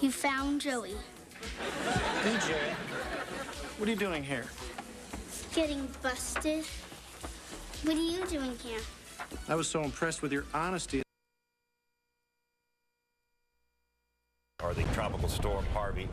You found Joey. DJ, what are you doing here? Getting busted. What are you doing here? I was so impressed with your honesty. Or the tropical storm Harvey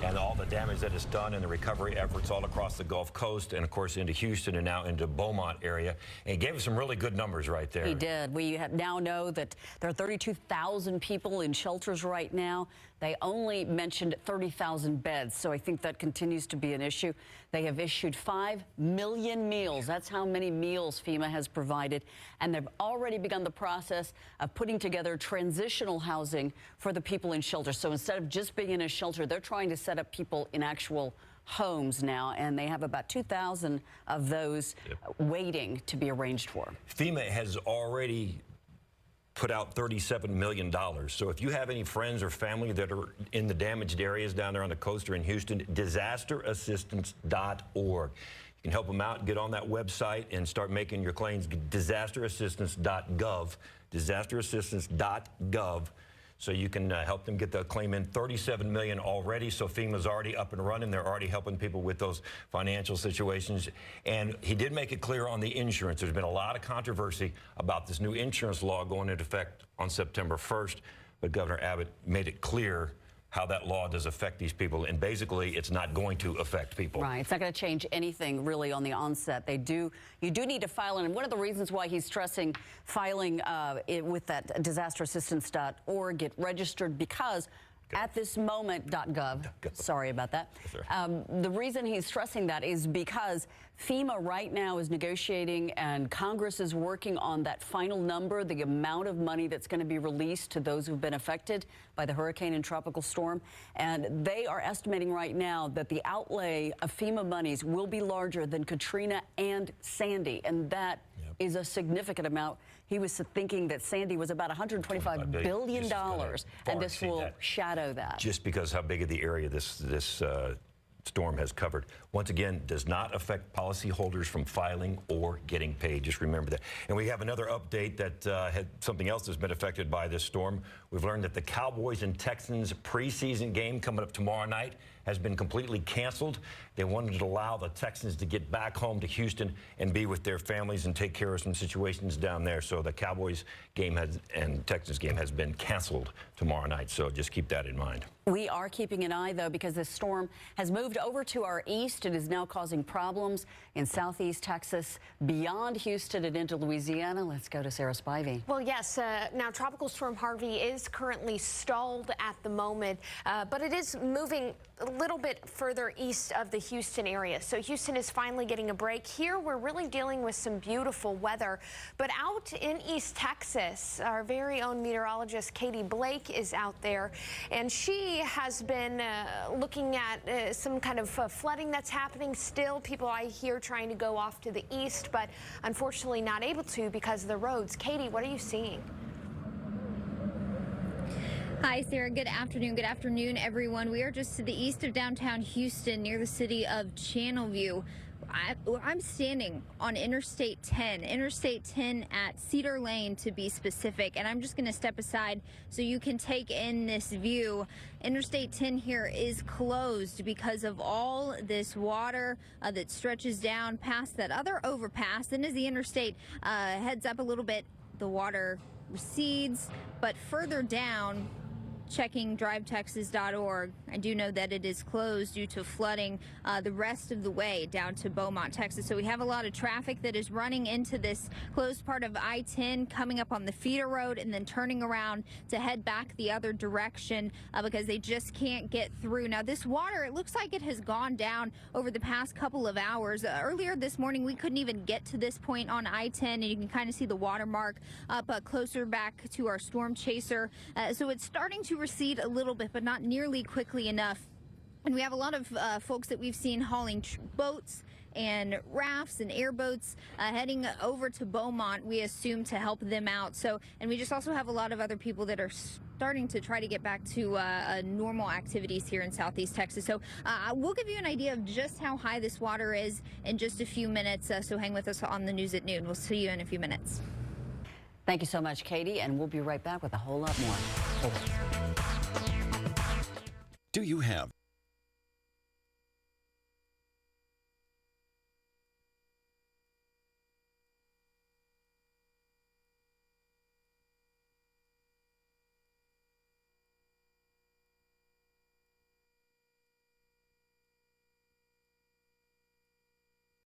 and all the damage that it's done and the recovery efforts all across the Gulf Coast and, of course, into Houston and now into Beaumont area. And he gave us some really good numbers right there. He did. We now know that there are 32,000 people in shelters right now. They only mentioned 30,000 beds, so I think that continues to be an issue. They have issued 5 million meals. That's how many meals FEMA has provided. And they've already begun the process of putting together transitional housing for the people in shelters. So instead of just being in a shelter, they're trying to set up people in actual homes now, and they have about 2,000 of those waiting to be arranged for. FEMA has already put out $37 million. So if you have any friends or family that are in the damaged areas down there on the coast or in Houston, disasterassistance.org. You can help them out, get on that website and start making your claims. Disasterassistance.gov, disasterassistance.gov. So you can help them get the claim in. $37 million already, so FEMA's already up and running. They're already helping people with those financial situations. And he did make it clear on the insurance. There's been a lot of controversy about this new insurance law going into effect on September 1st, but Governor Abbott made it clear how that law does affect these people, and basically it's not going to affect people. Right, it's not going to change anything really on the onset. You do need to file, and one of the reasons why he's stressing filing with that disasterassistance.org, get registered, because at this moment, .gov, sorry about that. The reason he's stressing that is because FEMA right now is negotiating and Congress is working on that final number, the amount of money that's going to be released to those who've been affected by the hurricane and tropical storm. And they are estimating right now that the outlay of FEMA monies will be larger than Katrina and Sandy. And that is a significant amount. He was thinking that Sandy was about $125 billion, and this will shadow that. Just because how big of the area this storm has covered. Once again, does not affect policyholders from filing or getting paid. Just remember that. And we have another update that had something else that's been affected by this storm. We've learned that the Cowboys and Texans preseason game coming up tomorrow night has been completely canceled. They wanted to allow the Texans to get back home to Houston and be with their families and take care of some situations down there. So the Cowboys game and Texans game has been canceled tomorrow night. So just keep that in mind. We are keeping an eye, though, because this storm has moved over to our east. It is now causing problems in southeast Texas, beyond Houston and into Louisiana. Let's go to Sarah Spivey. Well, yes. Now, Tropical Storm Harvey is currently stalled at the moment, but it is moving a little bit further east of the Houston area. So Houston is finally getting a break. Here, we're really dealing with some beautiful weather. But out in East Texas, our very own meteorologist, Kaiti Blake, is out there, and she has been looking at some kind of flooding that's happening still. People I hear trying to go off to the east, but unfortunately not able to because of the roads. Kaiti, what are you seeing? Hi, Sarah. Good afternoon, everyone. We are just to the east of downtown Houston, near the city of Channelview. I'm standing on Interstate 10 at Cadar Ln to be specific, and I'm just going to step aside so you can take in this view. Interstate 10 here is closed because of all this water that stretches down past that other overpass, and as the interstate heads up a little bit, the water recedes, but further down, checking drivetexas.org, I do know that it is closed due to flooding the rest of the way down to Beaumont, Texas. So we have a lot of traffic that is running into this closed part of I-10, coming up on the feeder road and then turning around to head back the other direction because they just can't get through. Now, this water, it looks like it has gone down over the past couple of hours. Earlier this morning, we couldn't even get to this point on I-10, and you can kind of see the watermark up closer back to our storm chaser. So it's starting to recede a little bit, but not nearly quickly enough. And we have a lot of folks that we've seen hauling boats and rafts and airboats heading over to Beaumont, we assume, to help them out. So, and we just also have a lot of other people that are starting to try to get back to normal activities here in southeast Texas. So we'll give you an idea of just how high this water is in just a few minutes. So hang with us on the news at noon. We'll see you in a few minutes. Thank you so much, Katie, and we'll be right back with a whole lot more. Do you have